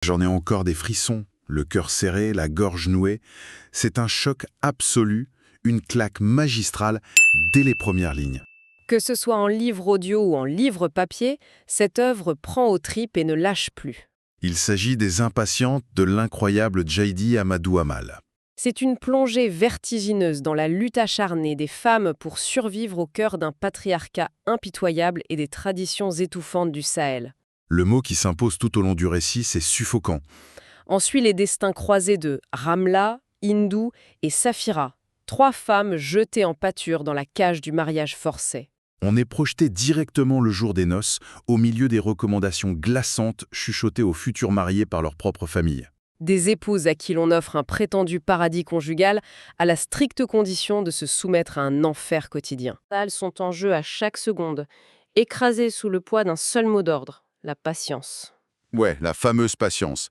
J'en ai encore des frissons, le cœur serré, la gorge nouée. C'est un choc absolu, une claque magistrale dès les premières lignes. Que ce soit en livre audio ou en livre papier, cette œuvre prend aux tripes et ne lâche plus. Il s'agit des Impatientes de l'incroyable Jaidi Amadou Amal. C'est une plongée vertigineuse dans la lutte acharnée des femmes pour survivre au cœur d'un patriarcat impitoyable et des traditions étouffantes du Sahel. Le mot qui s'impose tout au long du récit, c'est suffocant. On suit les destins croisés de Ramla, Hindou et Safira, 3 femmes jetées en pâture dans la cage du mariage forcé. On est projeté directement le jour des noces, au milieu des recommandations glaçantes chuchotées aux futurs mariés par leur propre famille. Des épouses à qui l'on offre un prétendu paradis conjugal à la stricte condition de se soumettre à un enfer quotidien. Elles sont en jeu à chaque seconde, écrasées sous le poids d'un seul mot d'ordre, la patience. Ouais, la fameuse patience.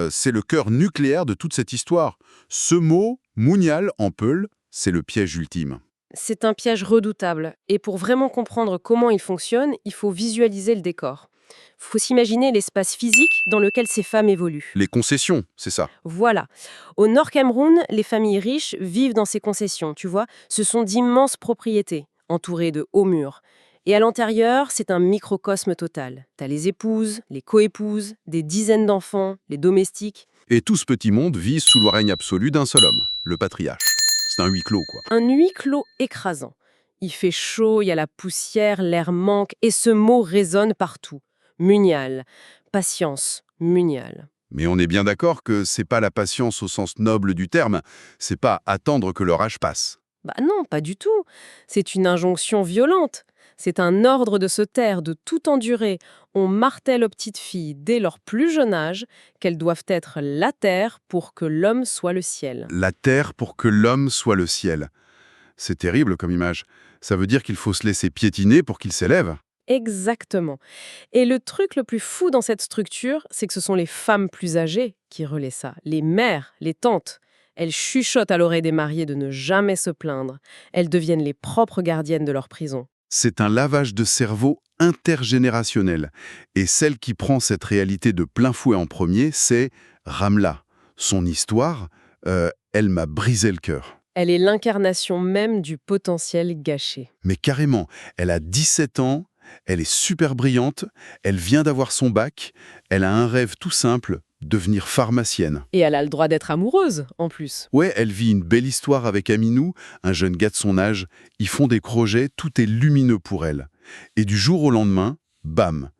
C'est le cœur nucléaire de toute cette histoire. Ce mot, Mounial en peul, c'est le piège ultime. C'est un piège redoutable, et pour vraiment comprendre comment il fonctionne, il faut visualiser le décor. Il faut s'imaginer l'espace physique dans lequel ces femmes évoluent. Les concessions, c'est ça. Voilà. Au Nord Cameroun, les familles riches vivent dans ces concessions, tu vois. Ce sont d'immenses propriétés, entourées de hauts murs. Et à l'intérieur, c'est un microcosme total. T'as les épouses, les coépouses, des dizaines d'enfants, les domestiques. Et tout ce petit monde vit sous le règne absolu d'un seul homme, le patriarche. C'est un huis clos, quoi. Un huis clos écrasant. Il fait chaud, il y a la poussière, l'air manque, et ce mot résonne partout. Munial. Patience. Munial. Mais on est bien d'accord que c'est pas la patience au sens noble du terme, c'est pas attendre que l'orage passe. Bah non, pas du tout. C'est une injonction violente. C'est un ordre de se taire, de tout endurer. On martèle aux petites filles, dès leur plus jeune âge, qu'elles doivent être la terre pour que l'homme soit le ciel. La terre pour que l'homme soit le ciel. C'est terrible comme image. Ça veut dire qu'il faut se laisser piétiner pour qu'il s'élève. Exactement. Et le truc le plus fou dans cette structure, c'est que ce sont les femmes plus âgées qui relaient ça. Les mères, les tantes. Elles chuchotent à l'oreille des mariés de ne jamais se plaindre. Elles deviennent les propres gardiennes de leur prison. C'est un lavage de cerveau intergénérationnel. Et celle qui prend cette réalité de plein fouet en premier, c'est Ramla. Son histoire, elle m'a brisé le cœur. Elle est l'incarnation même du potentiel gâché. Mais carrément, elle a 17 ans, elle est super brillante, elle vient d'avoir son bac, elle a un rêve tout simple, devenir pharmacienne. Et elle a le droit d'être amoureuse, en plus. Ouais, elle vit une belle histoire avec Aminou, un jeune gars de son âge. Ils font des projets, tout est lumineux pour elle. Et du jour au lendemain, bam,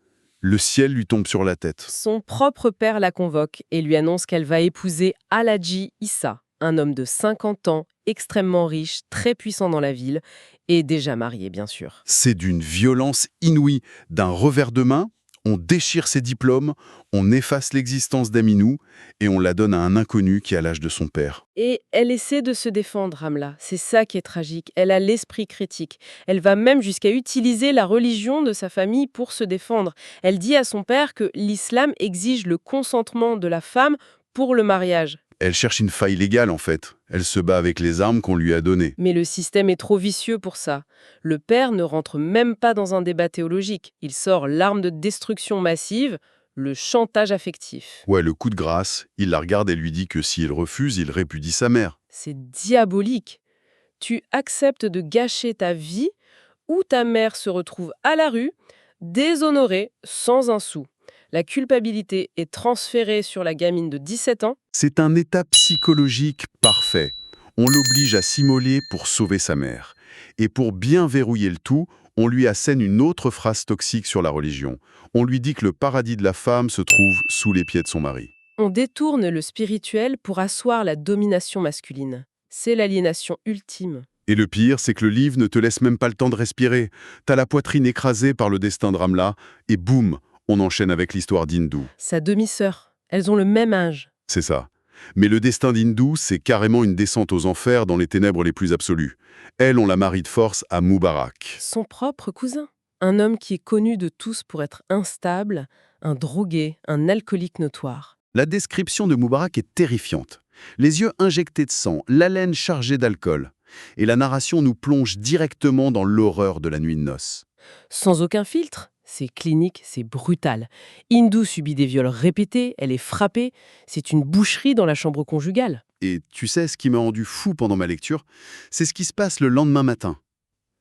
le ciel lui tombe sur la tête. Son propre père la convoque et lui annonce qu'elle va épouser Aladji Issa, un homme de 50 ans, extrêmement riche, très puissant dans la ville, et déjà marié, bien sûr. C'est d'une violence inouïe. D'un revers de main, on déchire ses diplômes, on efface l'existence d'Aminou et on la donne à un inconnu qui a l'âge de son père. Et elle essaie de se défendre, Ramla. C'est ça qui est tragique. Elle a l'esprit critique. Elle va même jusqu'à utiliser la religion de sa famille pour se défendre. Elle dit à son père que l'islam exige le consentement de la femme pour le mariage. Elle cherche une faille légale en fait. Elle se bat avec les armes qu'on lui a données. Mais le système est trop vicieux pour ça. Le père ne rentre même pas dans un débat théologique. Il sort l'arme de destruction massive, le chantage affectif. Ouais, le coup de grâce, il la regarde et lui dit que s'il refuse, il répudie sa mère. C'est diabolique. Tu acceptes de gâcher ta vie ou ta mère se retrouve à la rue, déshonorée, sans un sou. La culpabilité est transférée sur la gamine de 17 ans. C'est un état psychologique parfait. On l'oblige à s'immoler pour sauver sa mère. Et pour bien verrouiller le tout, on lui assène une autre phrase toxique sur la religion. On lui dit que le paradis de la femme se trouve sous les pieds de son mari. On détourne le spirituel pour asseoir la domination masculine. C'est l'aliénation ultime. Et le pire, c'est que le livre ne te laisse même pas le temps de respirer. T'as la poitrine écrasée par le destin de Ramla, et boum, on enchaîne avec l'histoire d'Hindou. Sa demi-sœur. Elles ont le même âge. C'est ça. Mais le destin d'Hindou, c'est carrément une descente aux enfers dans les ténèbres les plus absolues. Elle, on la marie de force à Moubarak. Son propre cousin. Un homme qui est connu de tous pour être instable, un drogué, un alcoolique notoire. La description de Moubarak est terrifiante. Les yeux injectés de sang, l'haleine chargée d'alcool. Et la narration nous plonge directement dans l'horreur de la nuit de noces. Sans aucun filtre, C'est clinique, c'est brutal. Hindu subit des viols répétés, elle est frappée. C'est une boucherie dans la chambre conjugale. Et tu sais, ce qui m'a rendu fou pendant ma lecture, c'est ce qui se passe le lendemain matin.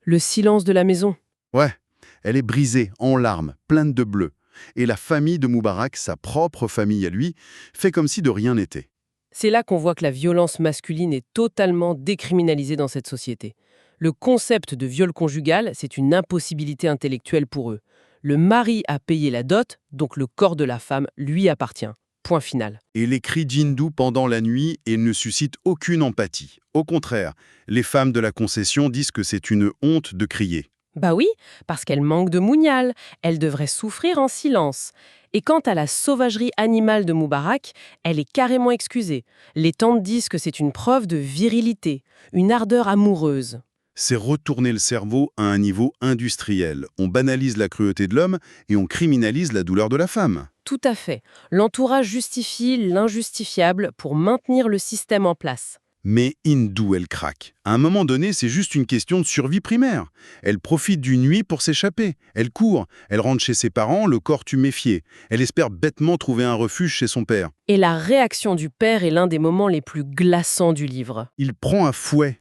Le silence de la maison. Ouais, elle est brisée, en larmes, pleine de bleu. Et la famille de Moubarak, sa propre famille à lui, fait comme si de rien n'était. C'est là qu'on voit que la violence masculine est totalement décriminalisée dans cette société. Le concept de viol conjugal, c'est une impossibilité intellectuelle pour eux. Le mari a payé la dot, donc le corps de la femme lui appartient. Point final. Et les cris d'Hindu pendant la nuit et ne suscitent aucune empathie. Au contraire, les femmes de la concession disent que c'est une honte de crier. Bah oui, parce qu'elle manque de mounial, elle devrait souffrir en silence. Et quant à la sauvagerie animale de Moubarak, elle est carrément excusée. Les tantes disent que c'est une preuve de virilité, une ardeur amoureuse. C'est retourner le cerveau à un niveau industriel. On banalise la cruauté de l'homme et on criminalise la douleur de la femme. Tout à fait. L'entourage justifie l'injustifiable pour maintenir le système en place. Mais Hindu, elle craque. À un moment donné, c'est juste une question de survie primaire. Elle profite d'une nuit pour s'échapper. Elle court, elle rentre chez ses parents, le corps tuméfié. Elle espère bêtement trouver un refuge chez son père. Et la réaction du père est l'un des moments les plus glaçants du livre. Il prend un fouet.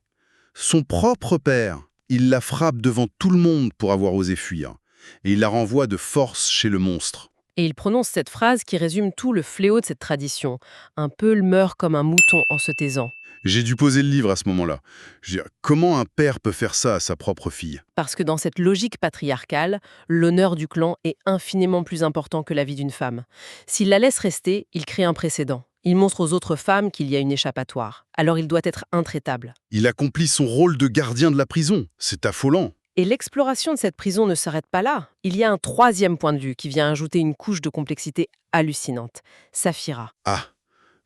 Son propre père. Il la frappe devant tout le monde pour avoir osé fuir. Et il la renvoie de force chez le monstre. Et il prononce cette phrase qui résume tout le fléau de cette tradition. Un Peul meurt comme un mouton en se taisant. J'ai dû poser le livre à ce moment-là. Je veux dire, comment un père peut faire ça à sa propre fille? Parce que dans cette logique patriarcale, l'honneur du clan est infiniment plus important que la vie d'une femme. S'il la laisse rester, il crée un précédent. Il montre aux autres femmes qu'il y a une échappatoire. Alors il doit être intraitable. Il accomplit son rôle de gardien de la prison. C'est affolant. Et l'exploration de cette prison ne s'arrête pas là. Il y a un troisième point de vue qui vient ajouter une couche de complexité hallucinante. Saphira. Ah,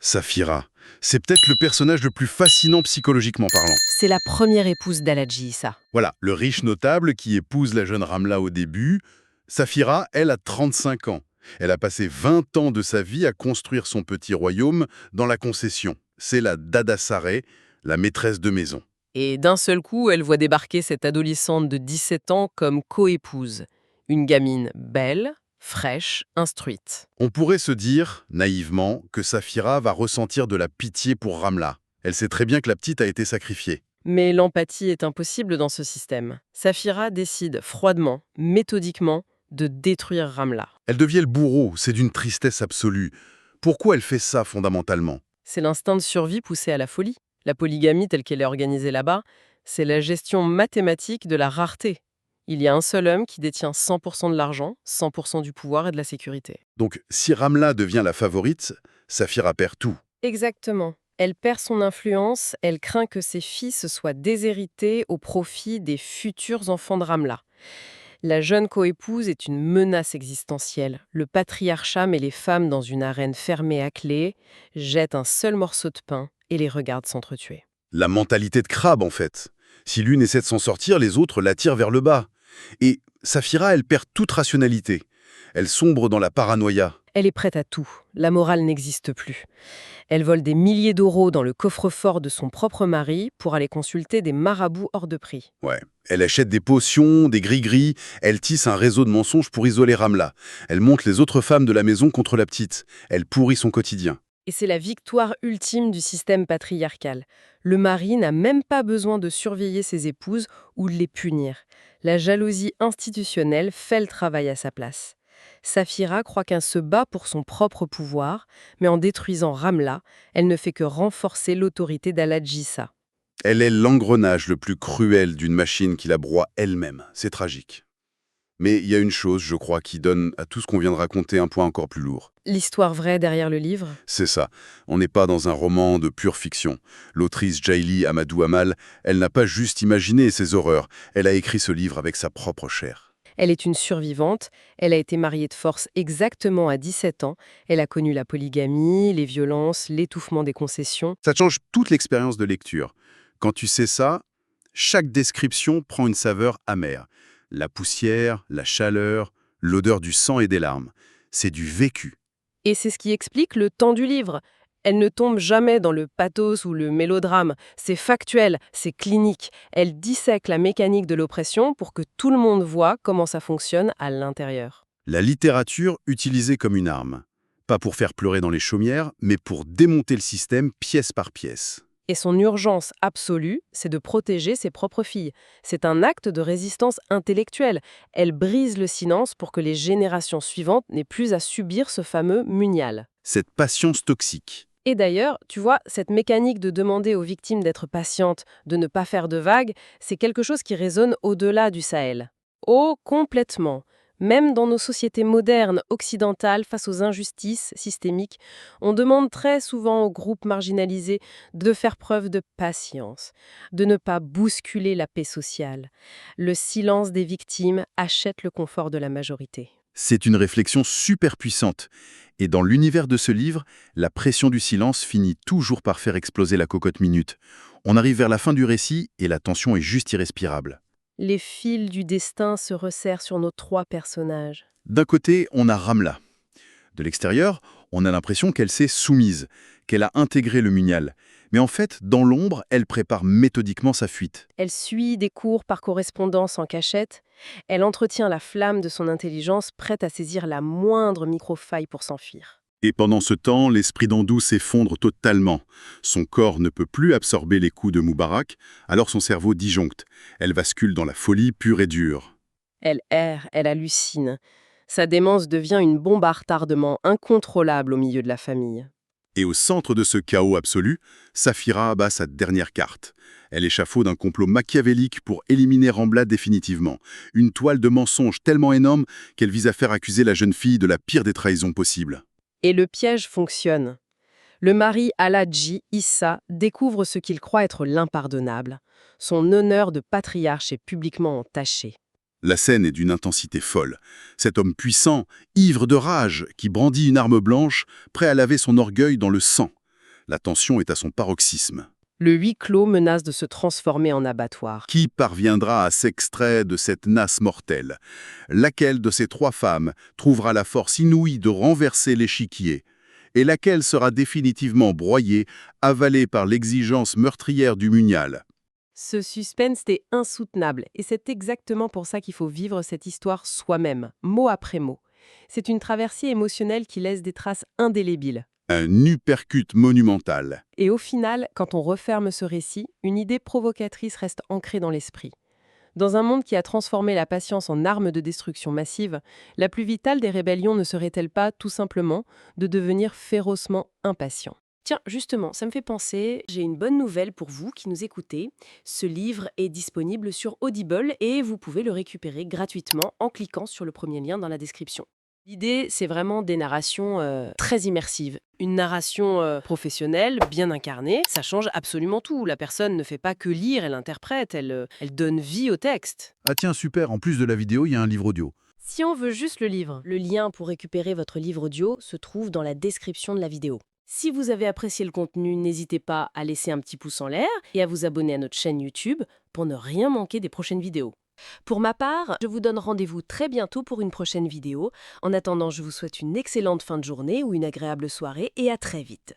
Saphira. C'est peut-être le personnage le plus fascinant psychologiquement parlant. C'est la première épouse d'Aladji Issa. Voilà, le riche notable qui épouse la jeune Ramla au début. Saphira, elle a 35 ans. Elle a passé 20 ans de sa vie à construire son petit royaume dans la concession. C'est la Dada Saré, la maîtresse de maison. Et d'un seul coup, elle voit débarquer cette adolescente de 17 ans comme coépouse. Une gamine belle, fraîche, instruite. On pourrait se dire, naïvement, que Saphira va ressentir de la pitié pour Ramla. Elle sait très bien que la petite a été sacrifiée. Mais l'empathie est impossible dans ce système. Saphira décide froidement, méthodiquement, de détruire Ramla. Elle devient le bourreau, c'est d'une tristesse absolue. Pourquoi elle fait ça fondamentalement? C'est l'instinct de survie poussé à la folie. La polygamie telle qu'elle est organisée là-bas, c'est la gestion mathématique de la rareté. Il y a un seul homme qui détient 100% de l'argent, 100% du pouvoir et de la sécurité. Donc, si Ramla devient la favorite, Saphira perd tout. Exactement. Elle perd son influence, elle craint que ses fils soient déshérités au profit des futurs enfants de Ramla. La jeune coépouse est une menace existentielle. Le patriarcat met les femmes dans une arène fermée à clé, jette un seul morceau de pain et les regarde s'entretuer. La mentalité de crabe, en fait. Si l'une essaie de s'en sortir, les autres l'attirent vers le bas. Et Saphira, elle perd toute rationalité. Elle sombre dans la paranoïa. Elle est prête à tout. La morale n'existe plus. Elle vole des milliers d'euros dans le coffre-fort de son propre mari pour aller consulter des marabouts hors de prix. Ouais. Elle achète des potions, des gris-gris. Elle tisse un réseau de mensonges pour isoler Ramla. Elle monte les autres femmes de la maison contre la petite. Elle pourrit son quotidien. Et c'est la victoire ultime du système patriarcal. Le mari n'a même pas besoin de surveiller ses épouses ou de les punir. La jalousie institutionnelle fait le travail à sa place. Saphira croit qu'elle se bat pour son propre pouvoir, mais en détruisant Ramla, elle ne fait que renforcer l'autorité d'Aladji Issa. Elle est l'engrenage le plus cruel d'une machine qui la broie elle-même. C'est tragique. Mais il y a une chose, je crois, qui donne à tout ce qu'on vient de raconter un point encore plus lourd. L'histoire vraie derrière le livre? C'est ça. On n'est pas dans un roman de pure fiction. L'autrice Jaili Amadou Amal, elle n'a pas juste imaginé ces horreurs. Elle a écrit ce livre avec sa propre chair. Elle est une survivante. Elle a été mariée de force exactement à 17 ans. Elle a connu la polygamie, les violences, l'étouffement des concessions. Ça change toute l'expérience de lecture. Quand tu sais ça, chaque description prend une saveur amère. La poussière, la chaleur, l'odeur du sang et des larmes. C'est du vécu. Et c'est ce qui explique le temps du livre. Elle ne tombe jamais dans le pathos ou le mélodrame. C'est factuel, c'est clinique. Elle dissèque la mécanique de l'oppression pour que tout le monde voit comment ça fonctionne à l'intérieur. La littérature utilisée comme une arme. Pas pour faire pleurer dans les chaumières, mais pour démonter le système pièce par pièce. Et son urgence absolue, c'est de protéger ses propres filles. C'est un acte de résistance intellectuelle. Elle brise le silence pour que les générations suivantes n'aient plus à subir ce fameux munial. Cette patience toxique. Et d'ailleurs, tu vois, cette mécanique de demander aux victimes d'être patientes, de ne pas faire de vagues, c'est quelque chose qui résonne au-delà du Sahel. Oh, complètement. Même dans nos sociétés modernes, occidentales, face aux injustices systémiques, on demande très souvent aux groupes marginalisés de faire preuve de patience, de ne pas bousculer la paix sociale. Le silence des victimes achète le confort de la majorité. C'est une réflexion super puissante. Et dans l'univers de ce livre, la pression du silence finit toujours par faire exploser la cocotte minute. On arrive vers la fin du récit et la tension est juste irrespirable. Les fils du destin se resserrent sur nos trois personnages. D'un côté, on a Ramla. De l'extérieur, on a l'impression qu'elle s'est soumise, qu'elle a intégré le munial. Mais en fait, dans l'ombre, elle prépare méthodiquement sa fuite. Elle suit des cours par correspondance en cachette. Elle entretient la flamme de son intelligence, prête à saisir la moindre micro-faille pour s'enfuir. Et pendant ce temps, l'esprit d'Andou s'effondre totalement. Son corps ne peut plus absorber les coups de Moubarak, alors son cerveau disjoncte. Elle bascule dans la folie pure et dure. Elle erre, elle hallucine. Sa démence devient une bombe à retardement incontrôlable au milieu de la famille. Et au centre de ce chaos absolu, Safira abat sa dernière carte. Elle échafaude un complot machiavélique pour éliminer Ramla définitivement. Une toile de mensonges tellement énorme qu'elle vise à faire accuser la jeune fille de la pire des trahisons possibles. Et le piège fonctionne. Le mari Aladji, Issa, découvre ce qu'il croit être l'impardonnable. Son honneur de patriarche est publiquement entaché. La scène est d'une intensité folle. Cet homme puissant, ivre de rage, qui brandit une arme blanche, prêt à laver son orgueil dans le sang. La tension est à son paroxysme. Le huis clos menace de se transformer en abattoir. Qui parviendra à s'extraire de cette nasse mortelle? Laquelle de ces trois femmes trouvera la force inouïe de renverser l'échiquier? Et laquelle sera définitivement broyée, avalée par l'exigence meurtrière du munial? Ce suspense est insoutenable et c'est exactement pour ça qu'il faut vivre cette histoire soi-même, mot après mot. C'est une traversée émotionnelle qui laisse des traces indélébiles. Un uppercut monumental. Et au final, quand on referme ce récit, une idée provocatrice reste ancrée dans l'esprit. Dans un monde qui a transformé la patience en arme de destruction massive, la plus vitale des rébellions ne serait-elle pas, tout simplement, de devenir férocement impatient? Tiens, justement, ça me fait penser, j'ai une bonne nouvelle pour vous qui nous écoutez. Ce livre est disponible sur Audible et vous pouvez le récupérer gratuitement en cliquant sur le premier lien dans la description. L'idée, c'est vraiment des narrations très immersives. Une narration professionnelle, bien incarnée, ça change absolument tout. La personne ne fait pas que lire, elle interprète, elle donne vie au texte. Ah tiens, super, en plus de la vidéo, il y a un livre audio. Si on veut juste le livre, le lien pour récupérer votre livre audio se trouve dans la description de la vidéo. Si vous avez apprécié le contenu, n'hésitez pas à laisser un petit pouce en l'air et à vous abonner à notre chaîne YouTube pour ne rien manquer des prochaines vidéos. Pour ma part, je vous donne rendez-vous très bientôt pour une prochaine vidéo. En attendant, je vous souhaite une excellente fin de journée ou une agréable soirée et à très vite.